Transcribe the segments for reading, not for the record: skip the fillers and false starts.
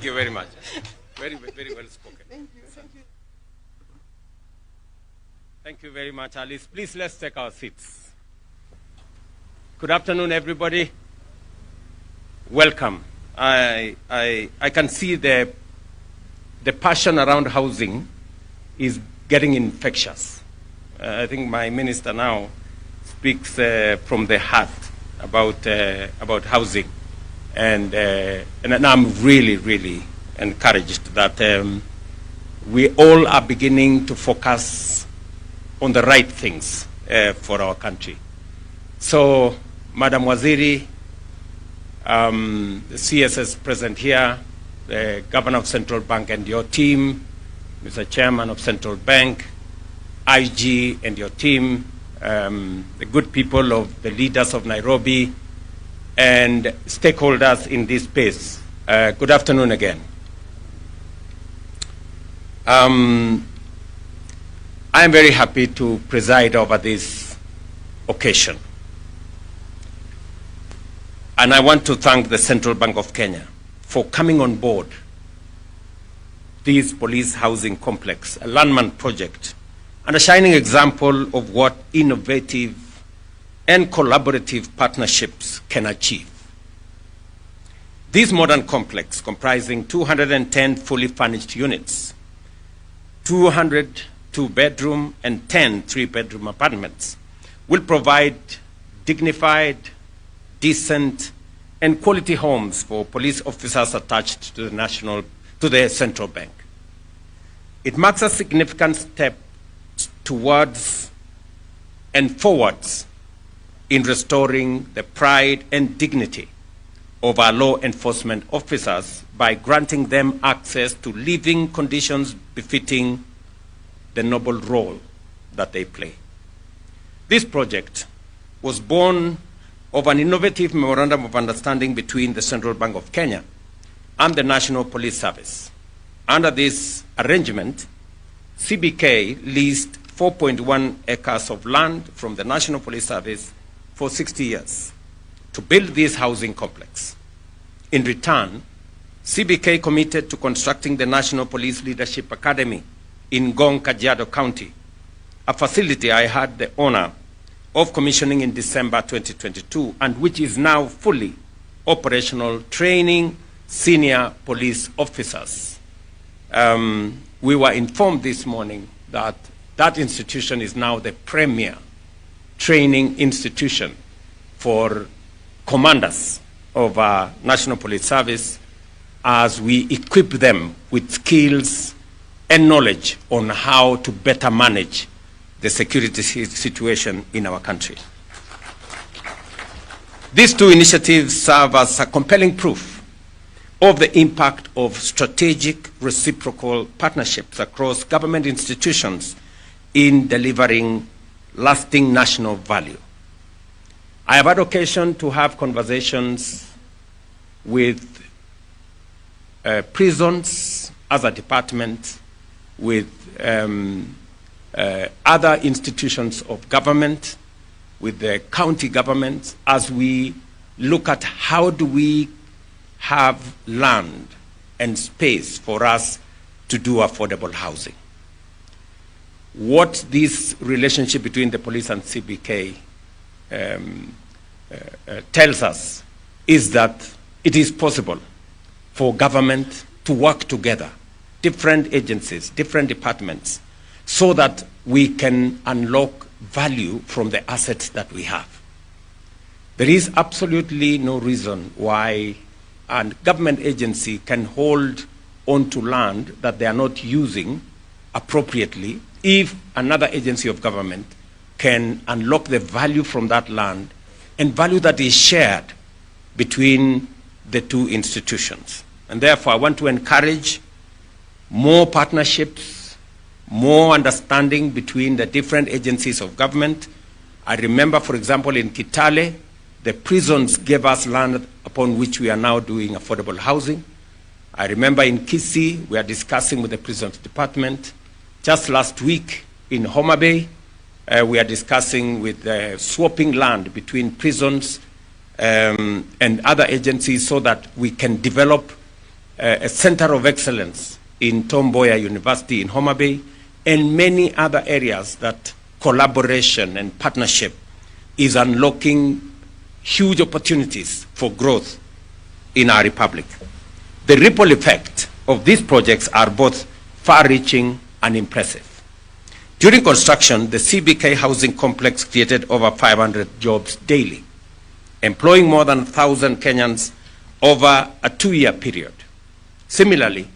Thank you very much. Very well spoken. Thank you. Thank you very much, Alice. Please, let's take our seats. Good afternoon, everybody. Welcome. I can see the passion around housing is getting infectious. I think my minister now speaks from the heart about housing, and I'm really encouraged that we all are beginning to focus on the right things for our country. So, Madam Waziri, the CSS present here, the Governor of Central Bank and your team, Mr. Chairman of Central Bank, IG and your team, the good people of the leaders of Nairobi, and stakeholders in this space. Good afternoon again. I am very happy to preside over this occasion. And I want to thank the Central Bank of Kenya for coming on board this police housing complex, a landmark project, and a shining example of what innovative and collaborative partnerships can achieve. This modern complex, comprising 210 fully furnished units, 200 two-bedroom and 10 three-bedroom apartments, will provide dignified, decent, and quality homes for police officers attached to the Central Bank. It marks a significant step towards and forwards in restoring the pride and dignity of our law enforcement officers by granting them access to living conditions befitting the noble role that they play. This project was born of an innovative memorandum of understanding between the Central Bank of Kenya and the National Police Service. Under this arrangement, CBK leased 4.1 acres of land from the National Police Service for 60 years to build this housing complex. In return, CBK committed to constructing the National Police Leadership Academy in Ngong, Kajiado County, a facility I had the honor of commissioning in December 2022, and which is now fully operational, training senior police officers. We were informed this morning that that institution is now the premier training institution for commanders of our National Police Service as we equip them with skills and knowledge on how to better manage the security situation in our country. These two initiatives serve as a compelling proof of the impact of strategic reciprocal partnerships across government institutions in delivering lasting national value. I have had occasion to have conversations with prisons as a department, with other institutions of government, with the county government, as we look at how do we have land and space for us to do affordable housing. What this relationship between the police and CBK tells us is that it is possible for government to work together, different agencies, different departments, so that we can unlock value from the assets that we have. There is absolutely no reason why a government agency can hold onto land that they are not using appropriately if another agency of government can unlock the value from that land and value that is shared between the two institutions. And therefore, I want to encourage more partnerships, more understanding between the different agencies of government. I remember, for example, in Kitale, the prisons gave us land upon which we are now doing affordable housing. I remember in Kisii, we are discussing with the prisons department. Just last week in Homa Bay, we are discussing with swapping land between prisons and other agencies so that we can develop a center of excellence in Tom Mboya University in Homa Bay, and many other areas that collaboration and partnership is unlocking huge opportunities for growth in our republic. The ripple effect of these projects are both far-reaching and impressive. During construction, the CBK housing complex created over 500 jobs daily, employing more than 1,000 Kenyans over a 2-year period. Similarly,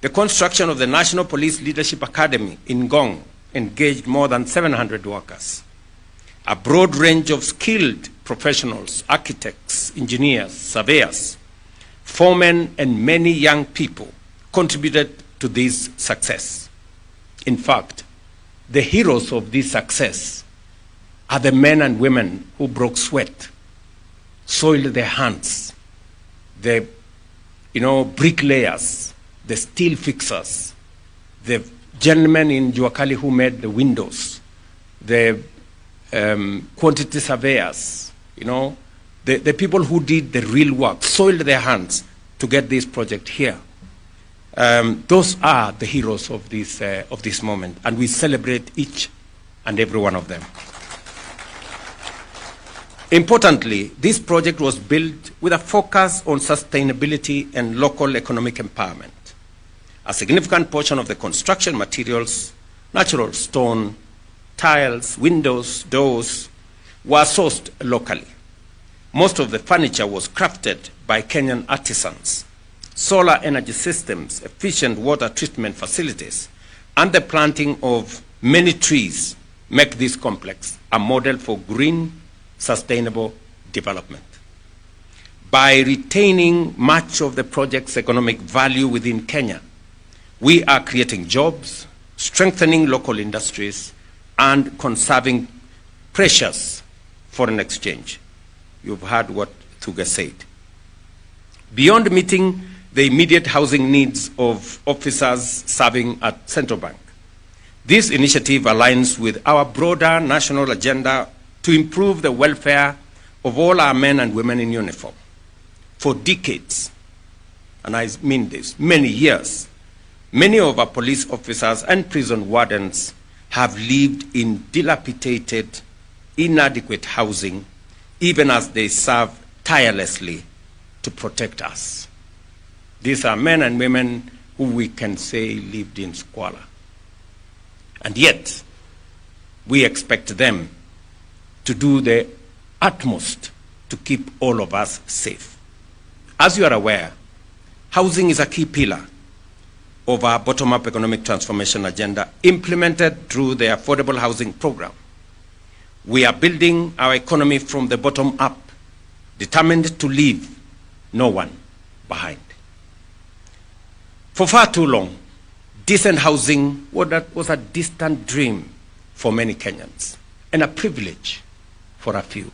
the construction of the National Police Leadership Academy in Ngong engaged more than 700 workers. A broad range of skilled professionals, architects, engineers, surveyors, foremen, and many young people contributed to this success. In fact, the heroes of this success are the men and women who broke sweat, soiled their hands, the bricklayers, the steel fixers, the gentlemen in Juakali who made the windows, the quantity surveyors, the people who did the real work, soiled their hands to get this project here. Those are the heroes of this moment, and we celebrate each and every one of them. Importantly, this project was built with a focus on sustainability and local economic empowerment. A significant portion of the construction materials, natural stone, tiles, windows, doors, were sourced locally. Most of the furniture was crafted by Kenyan artisans. Solar energy systems, efficient water treatment facilities, and the planting of many trees make this complex a model for green, sustainable development. By retaining much of the project's economic value within Kenya, we are creating jobs, strengthening local industries, and conserving precious foreign exchange. You've heard what Thuga said. Beyond meeting the immediate housing needs of officers serving at Central Bank, this initiative aligns with our broader national agenda to improve the welfare of all our men and women in uniform. For decades, and I mean this, many years, many of our police officers and prison wardens have lived in dilapidated, inadequate housing, even as they serve tirelessly to protect us. These are men and women who we can say lived in squalor. And yet, we expect them to do the utmost to keep all of us safe. As you are aware, housing is a key pillar of our bottom-up economic transformation agenda implemented through the Affordable Housing Program. We are building our economy from the bottom up, determined to leave no one behind. For far too long, decent housing was a distant dream for many Kenyans and a privilege for a few.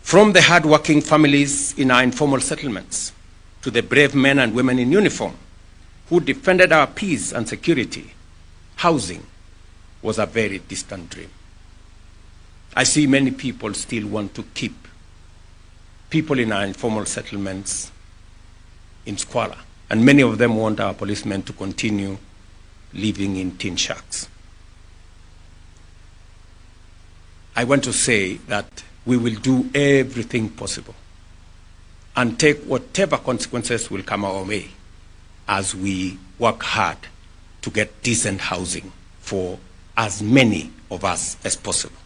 From the hard-working families in our informal settlements to the brave men and women in uniform who defended our peace and security, housing was a very distant dream. I see many people still want to keep people in our informal settlements in squalor, and many of them want our policemen to continue living in tin shacks. I want to say that we will do everything possible and take whatever consequences will come our way as we work hard to get decent housing for as many of us as possible.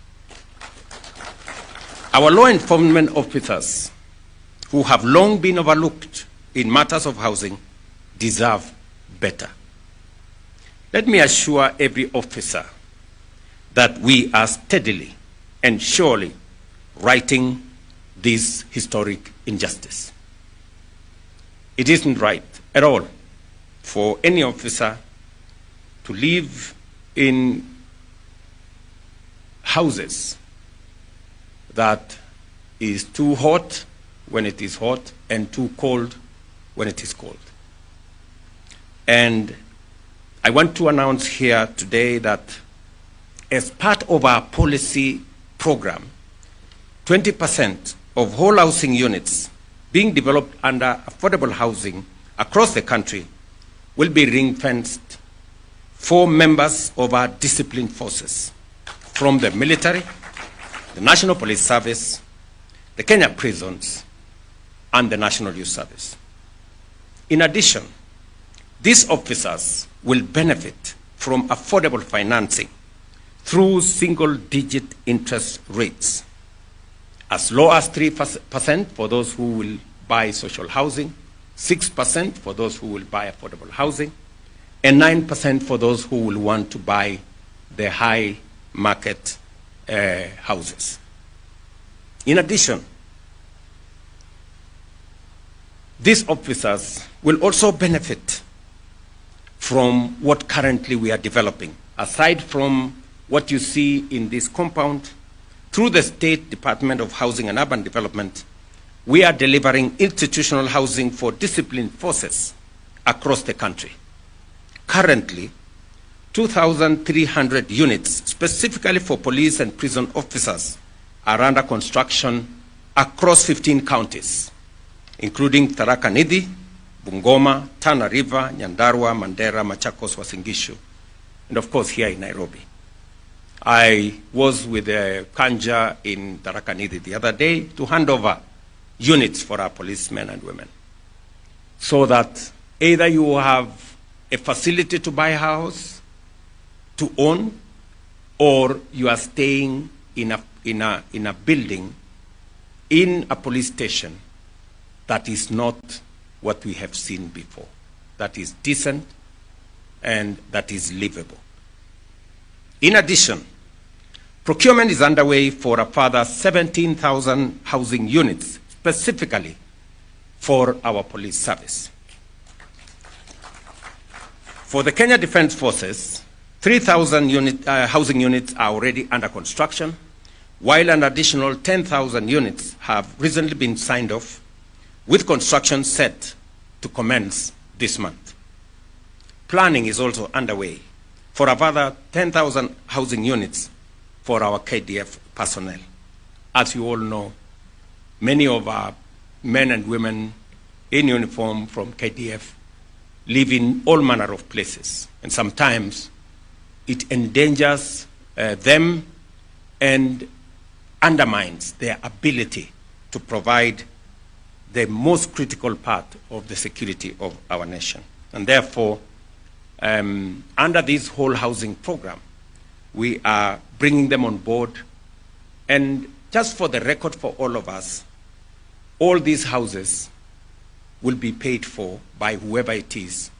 Our law enforcement officers, who have long been overlooked in matters of housing, deserve better. Let me assure every officer that we are steadily and surely righting this historic injustice. It isn't right at all for any officer to live in houses that is too hot when it is hot and too cold when it is cold. And I want to announce here today that as part of our policy program, 20% of whole housing units being developed under affordable housing across the country will be ring-fenced for members of our disciplined forces from the military, the National Police Service, the Kenya prisons, and the National Youth Service. In addition, these officers will benefit from affordable financing through single-digit interest rates, as low as 3% for those who will buy social housing, 6% for those who will buy affordable housing, and 9% for those who will want to buy the high market houses. In addition, these officers will also benefit from what currently we are developing. Aside from what you see in this compound, through the State Department of Housing and Urban Development, we are delivering institutional housing for disciplined forces across the country. Currently, 2,300 units specifically for police and prison officers are under construction across 15 counties, including Tharaka Nithi, Bungoma, Tana River, Nyandarua, Mandera, Machakos, Uasin Gishu, and of course here in Nairobi. I was with Kanja in Tharaka Nithi the other day to hand over units for our policemen and women, so that either you have a facility to buy a house, to own, or you are staying in a building, in a police station that is not what we have seen before, that is decent and that is livable. In addition, procurement is underway for a further 17,000 housing units specifically for our police service. For the Kenya Defence Forces, 3,000 housing units are already under construction, while an additional 10,000 units have recently been signed off, with construction set to commence this month. Planning is also underway for a further 10,000 housing units for our KDF personnel. As you all know, many of our men and women in uniform from KDF live in all manner of places, and sometimes it endangers them and undermines their ability to provide the most critical part of the security of our nation. And therefore, under this whole housing program, we are bringing them on board. And just for the record for all of us, all these houses will be paid for by whoever it is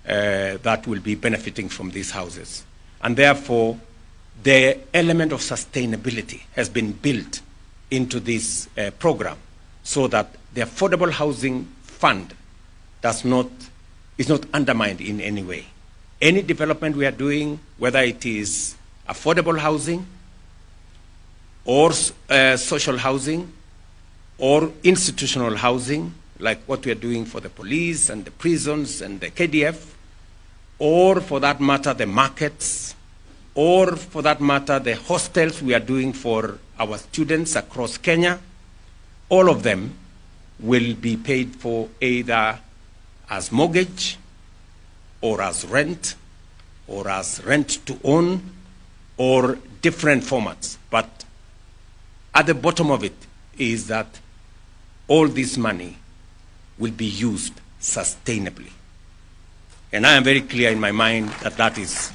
that will be benefiting from these houses. And therefore, the element of sustainability has been built into this program, so that the affordable housing fund is not undermined in any way. Any development we are doing, whether it is affordable housing or social housing or institutional housing, like what we are doing for the police and the prisons and the KDF, or for that matter, the markets, or for that matter, the hostels we are doing for our students across Kenya, all of them will be paid for either as mortgage or as rent to own, or different formats. But at the bottom of it is that all this money will be used sustainably. And I am very clear in my mind that that is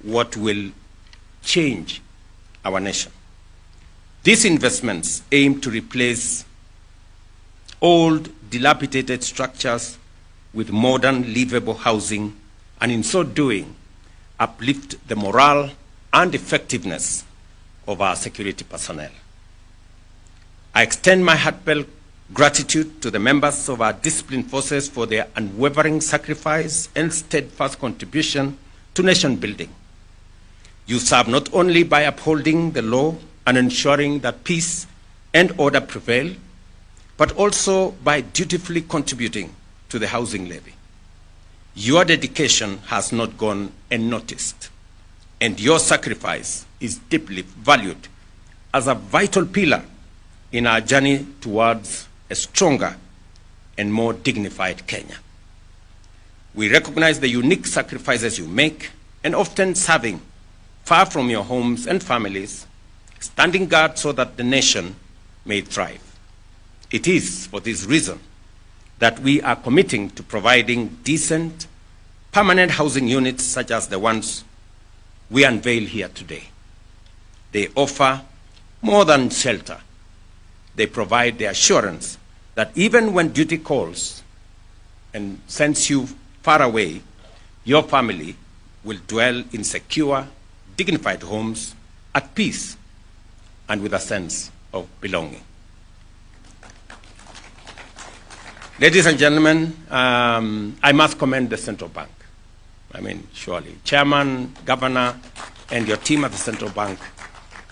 what will change our nation. These investments aim to replace old, dilapidated structures with modern, livable housing, and in so doing, uplift the morale and effectiveness of our security personnel. I extend my heartfelt gratitude to the members of our disciplined forces for their unwavering sacrifice and steadfast contribution to nation building. You serve not only by upholding the law and ensuring that peace and order prevail, but also by dutifully contributing to the housing levy. Your dedication has not gone unnoticed, and your sacrifice is deeply valued as a vital pillar in our journey towards a stronger and more dignified Kenya. We recognize the unique sacrifices you make and often serving far from your homes and families, standing guard so that the nation may thrive. It is for this reason that we are committing to providing decent, permanent housing units such as the ones we unveil here today. They offer more than shelter. They provide the assurance that even when duty calls and sends you far away, your family will dwell in secure, dignified homes at peace and with a sense of belonging. Ladies and gentlemen, I must commend the Central Bank. I mean, surely, Chairman, Governor, and your team at the Central Bank,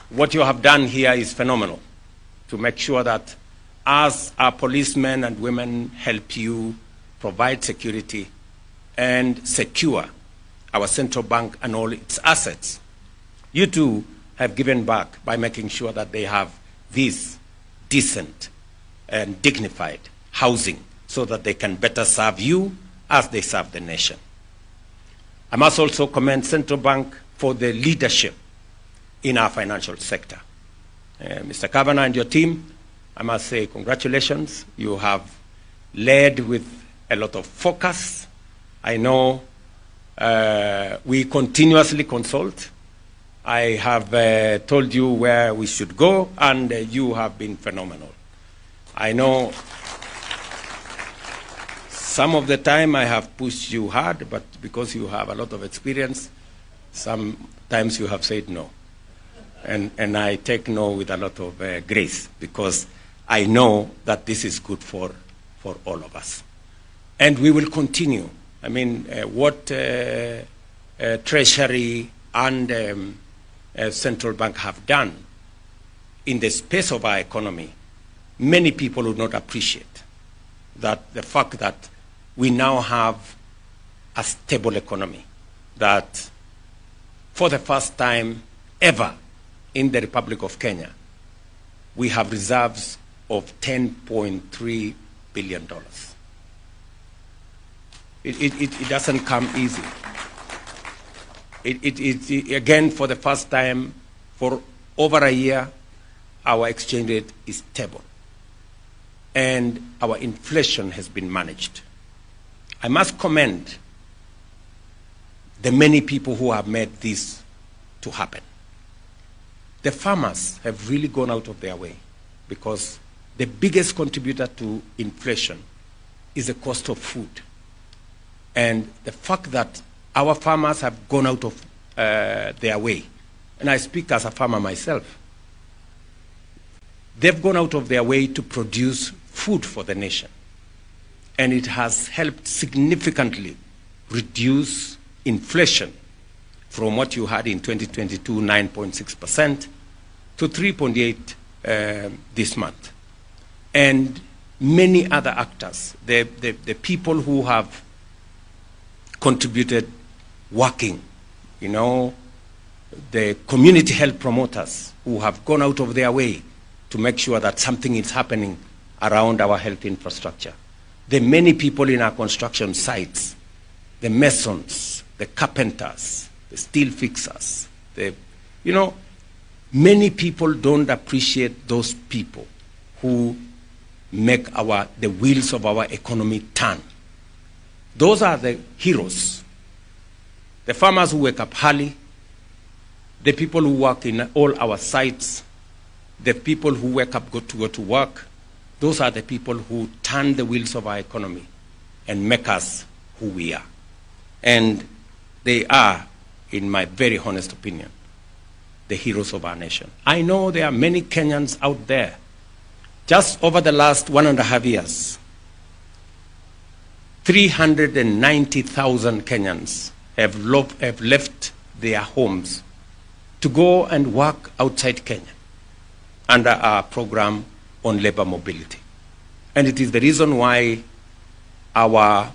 what you have done here is phenomenal to make sure that as our policemen and women help you provide security and secure our Central Bank and all its assets, you too have given back by making sure that they have this decent and dignified housing so that they can better serve you as they serve the nation. I must also commend Central Bank for the leadership in our financial sector. Mr. Governor and your team, I must say congratulations. You have led with a lot of focus. I know we continuously consult. I have told you where we should go, and you have been phenomenal. I know some of the time I have pushed you hard, but because you have a lot of experience, sometimes you have said no. And I take no with a lot of grace, because I know that this is good for all of us. And we will continue. I mean, what Treasury and Central Bank have done in the space of our economy, many people would not appreciate that the fact that we now have a stable economy, that for the first time ever in the Republic of Kenya, we have reserves of $10.3 billion. It doesn't come easy. Again, for the first time, for over a year, our exchange rate is stable, and our inflation has been managed. I must commend the many people who have made this to happen. The farmers have really gone out of their way, because the biggest contributor to inflation is the cost of food. And the fact that our farmers have gone out of their way, and I speak as a farmer myself, they've gone out of their way to produce food for the nation. And it has helped significantly reduce inflation from what you had in 2022, 9.6%, to 3.8% this month. And many other actors, the people who have contributed working, you know, the community health promoters who have gone out of their way to make sure that something is happening around our health infrastructure. The many people in our construction sites, the masons, the carpenters, the steel fixers, many people don't appreciate those people who make the wheels of our economy turn. Those are the heroes. The farmers who wake up early, the people who work in all our sites, the people who wake up go to work, those are the people who turn the wheels of our economy and make us who we are. And they are, in my very honest opinion, the heroes of our nation. I know there are many Kenyans out there. Just over the last 1.5 years, 390,000 Kenyans have left their homes to go and work outside Kenya under our program on labor mobility. And it is the reason why our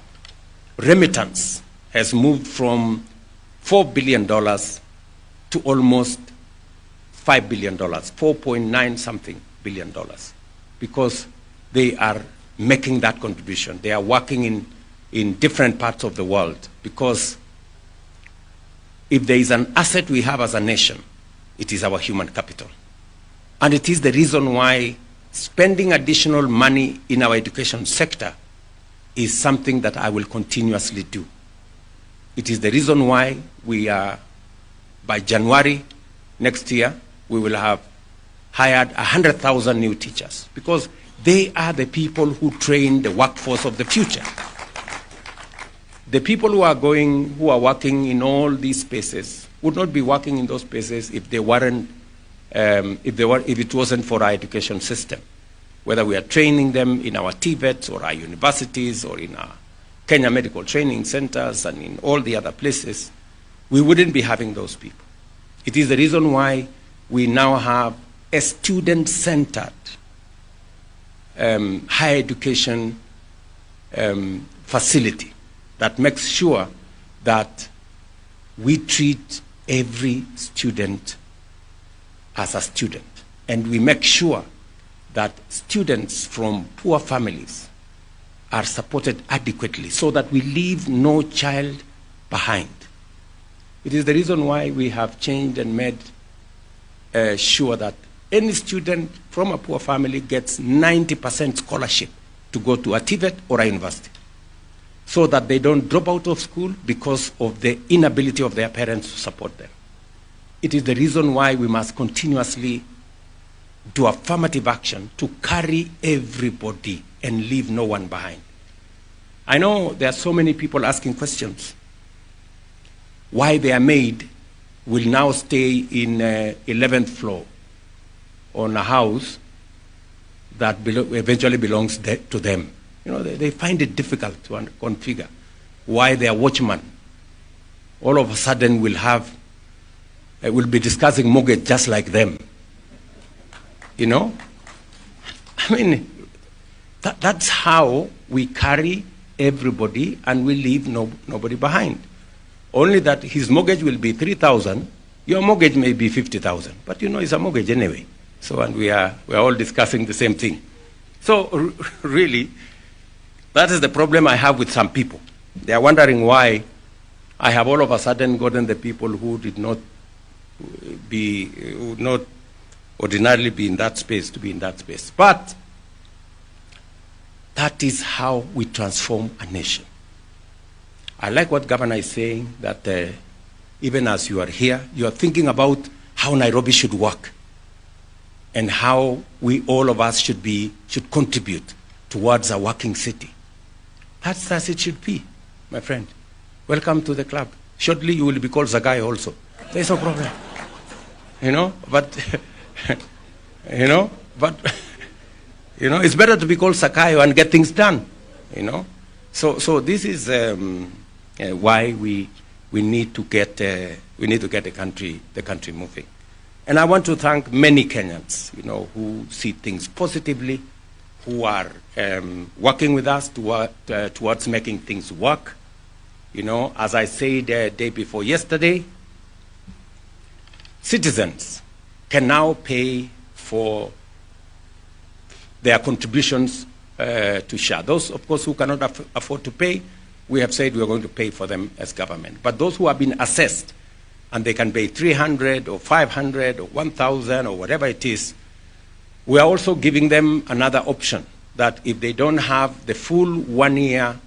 remittance has moved from $4 billion to almost $5 billion, 4.9 something billion, because they are making that contribution. They are working in different parts of the world, because if there is an asset we have as a nation, it is our human capital. And it is the reason why spending additional money in our education sector is something that I will continuously do. It is the reason why we are, by January next year, we will have hired 100,000 new teachers, because they are the people who train the workforce of the future. The people who are working in all these spaces would not be working in those spaces if they weren't, if it wasn't for our education system. Whether we are training them in our TVETs or our universities or in our Kenya Medical Training Centers and in all the other places, we wouldn't be having those people. It is the reason why we now have a student-centered higher education facility that makes sure that we treat every student as a student, and we make sure that students from poor families are supported adequately so that we leave no child behind. It is the reason why we have changed and made sure that any student from a poor family gets 90% scholarship to go to a TVET or a university, so that they don't drop out of school because of the inability of their parents to support them. It is the reason why we must continuously do affirmative action to carry everybody and leave no one behind. I know there are so many people asking questions. Why their maid will now stay in 11th floor on a house that eventually belongs to them. You know, they find it difficult to configure why their watchman all of a sudden will be discussing mortgage just like them. You know? I mean, that's how we carry everybody and we leave nobody behind. Only that his mortgage will be 3,000, your mortgage may be 50,000, but you know it's a mortgage anyway. So, and we are all discussing the same thing. So really, that is the problem I have with some people. They are wondering why I have all of a sudden gotten the people who would not ordinarily be in that space to be in that space. But that is how we transform a nation. I like what Governor is saying, that even as you are here, you are thinking about how Nairobi should work and how all of us should contribute towards a working city. That's as it should be, my friend. Welcome to the club. Shortly you will be called Zagai also. There's no problem. You know, but it's better to be called Sakayo and get things done. You know, so this is why we need to get the country moving. And I want to thank many Kenyans, you know, who see things positively, who are working with us towards making things work. You know, as I said day before yesterday, citizens can now pay for their contributions to SHA. Those, of course, who cannot afford to pay, we have said we are going to pay for them as government. But those who have been assessed and they can pay 300 or 500 or 1,000 or whatever it is, we are also giving them another option, that if they don't have the full 1 year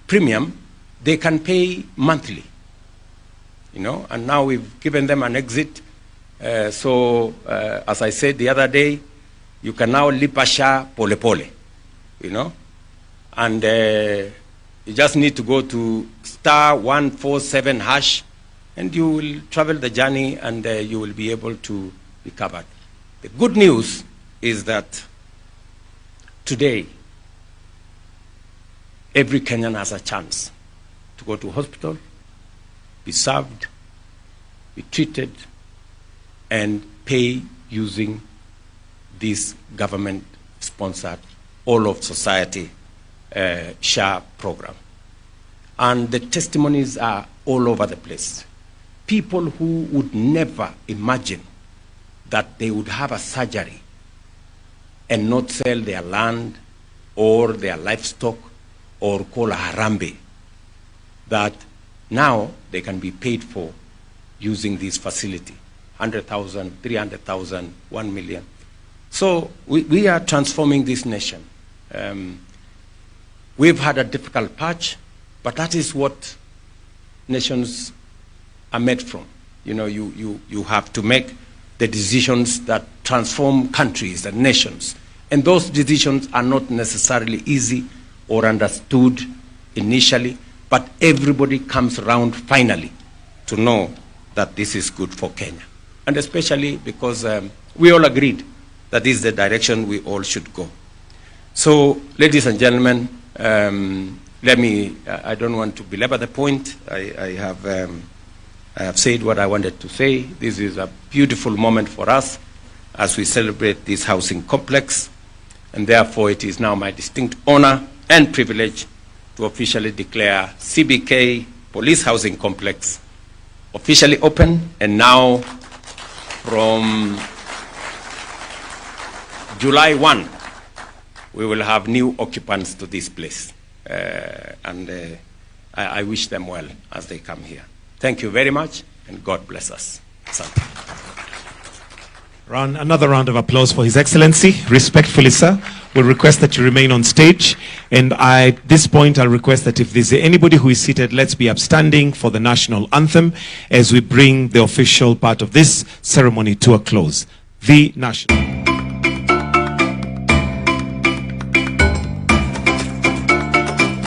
premium, they can pay monthly. You know, and now we've given them an exit. As I said the other day, you can now lipa SHA pole pole, you know, and you just need to go to *147# and you will travel the journey and you will be able to be covered. The good news is that today, every Kenyan has a chance to go to hospital, be served, be treated, and pay using this government-sponsored, all of society SHA program. And the testimonies are all over the place. People who would never imagine that they would have a surgery and not sell their land or their livestock or call a harambe, that now they can be paid for using this facility, 100,000, 300,000, 1 million. So we are transforming this nation. We've had a difficult patch, but that is what nations are made from. You know, you have to make the decisions that transform countries and nations. And those decisions are not necessarily easy or understood initially, but everybody comes around finally to know that this is good for Kenya. And especially because we all agreed that this is the direction we all should go. So, ladies and gentlemen, I don't want to belabor the point. I have said what I wanted to say. This is a beautiful moment for us as we celebrate this housing complex, and therefore it is now my distinct honor and privilege to officially declare CBK Police Housing Complex officially open, and now from July 1, we will have new occupants to this place. I wish them well as they come here. Thank you very much, and God bless us. Asante. Another round of applause for His Excellency. Respectfully, sir, we'll request that you remain on stage. And at this point, I'll request that if there's anybody who is seated, let's be upstanding for the national anthem as we bring the official part of this ceremony to a close. The national